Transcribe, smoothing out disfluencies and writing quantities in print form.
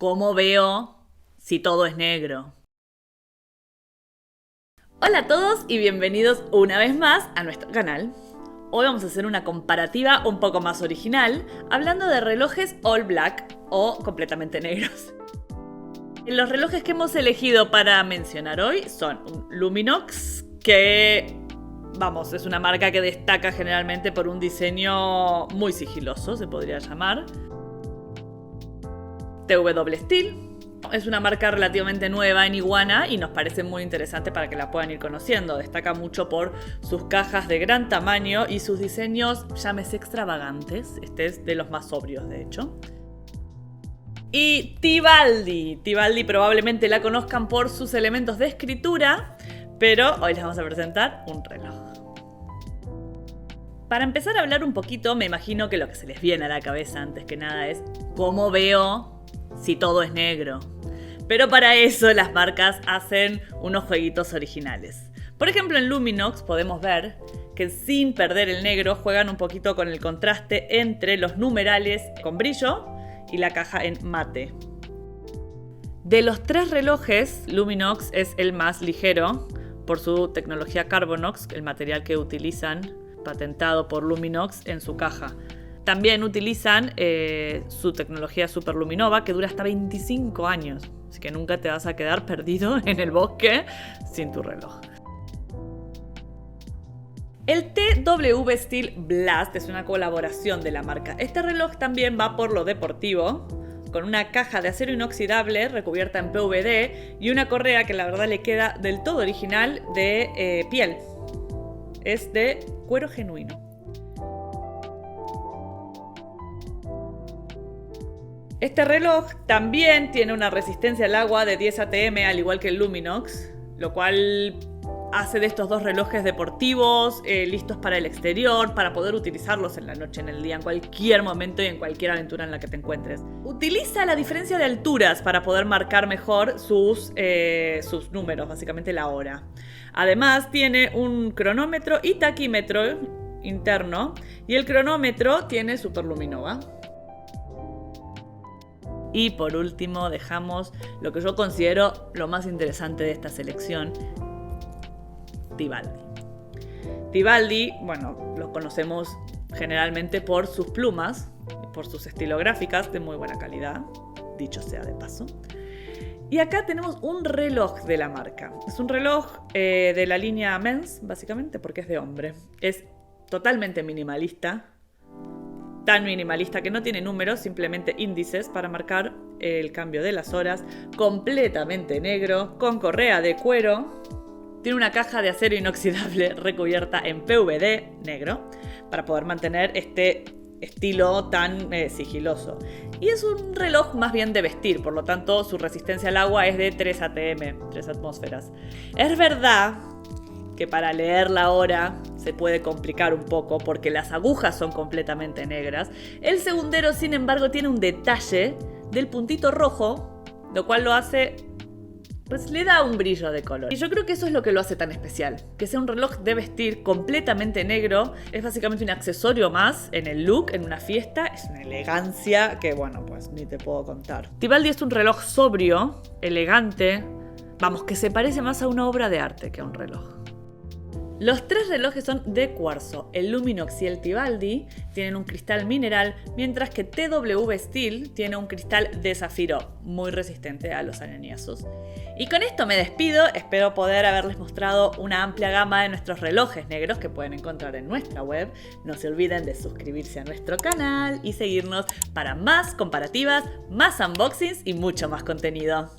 ¿Cómo veo si todo es negro? Hola a todos y bienvenidos una vez más a nuestro canal. Hoy vamos a hacer una comparativa un poco más original, hablando de relojes all black o completamente negros. Los relojes que hemos elegido para mencionar hoy son un Luminox, que, vamos, es una marca que destaca generalmente por un diseño muy sigiloso, se podría llamar. TW Steel. Es una marca relativamente nueva en Iguana y nos parece muy interesante para que la puedan ir conociendo. Destaca mucho por sus cajas de gran tamaño y sus diseños, llámese extravagantes. Este es de los más sobrios, de hecho. Y Tibaldi. Tibaldi probablemente la conozcan por sus elementos de escritura, pero hoy les vamos a presentar un reloj. Para empezar a hablar un poquito, me imagino que lo que se les viene a la cabeza antes que nada es ¿cómo veo si todo es negro? Pero para eso las marcas hacen unos jueguitos originales. Por ejemplo, en Luminox podemos ver que sin perder el negro juegan un poquito con el contraste entre los numerales con brillo y la caja en mate. De los tres relojes, Luminox es el más ligero por su tecnología Carbonox, el material que utilizan, patentado por Luminox, en su caja. También utilizan su tecnología Superluminova, que dura hasta 25 años. Así que nunca te vas a quedar perdido en el bosque sin tu reloj. El TW Steel Blast es una colaboración de la marca. Este reloj también va por lo deportivo, con una caja de acero inoxidable recubierta en PVD y una correa que la verdad le queda del todo original de piel. Es de cuero genuino. Este reloj también tiene una resistencia al agua de 10 ATM, al igual que el Luminox, lo cual hace de estos dos relojes deportivos, listos para el exterior, para poder utilizarlos en la noche, en el día, en cualquier momento y en cualquier aventura en la que te encuentres. Utiliza la diferencia de alturas para poder marcar mejor sus números, básicamente la hora. Además tiene un cronómetro y taquímetro interno, y el cronómetro tiene Superluminova. Y por último dejamos lo que yo considero lo más interesante de esta selección, Tibaldi. Tibaldi, bueno, lo conocemos generalmente por sus plumas, por sus estilográficas de muy buena calidad, dicho sea de paso. Y acá tenemos un reloj de la marca. Es un reloj de la línea Men's, básicamente, porque es de hombre. Es totalmente minimalista. Tan minimalista que no tiene números, simplemente índices para marcar el cambio de las horas. Completamente negro, con correa de cuero. Tiene una caja de acero inoxidable recubierta en PVD negro para poder mantener este estilo tan sigiloso. Y es un reloj más bien de vestir, por lo tanto su resistencia al agua es de 3 ATM, 3 atmósferas. Es verdad que para leer la hora se puede complicar un poco porque las agujas son completamente negras. El segundero, sin embargo, tiene un detalle del puntito rojo, lo cual lo hace, pues le da un brillo de color. Y yo creo que eso es lo que lo hace tan especial. Que sea un reloj de vestir completamente negro, es básicamente un accesorio más en el look, en una fiesta. Es una elegancia que, bueno, pues ni te puedo contar. Tibaldi es un reloj sobrio, elegante, vamos, que se parece más a una obra de arte que a un reloj. Los tres relojes son de cuarzo. El Luminox y el Tibaldi tienen un cristal mineral, mientras que TW Steel tiene un cristal de zafiro, muy resistente a los arañazos. Y con esto me despido, espero poder haberles mostrado una amplia gama de nuestros relojes negros que pueden encontrar en nuestra web. No se olviden de suscribirse a nuestro canal y seguirnos para más comparativas, más unboxings y mucho más contenido.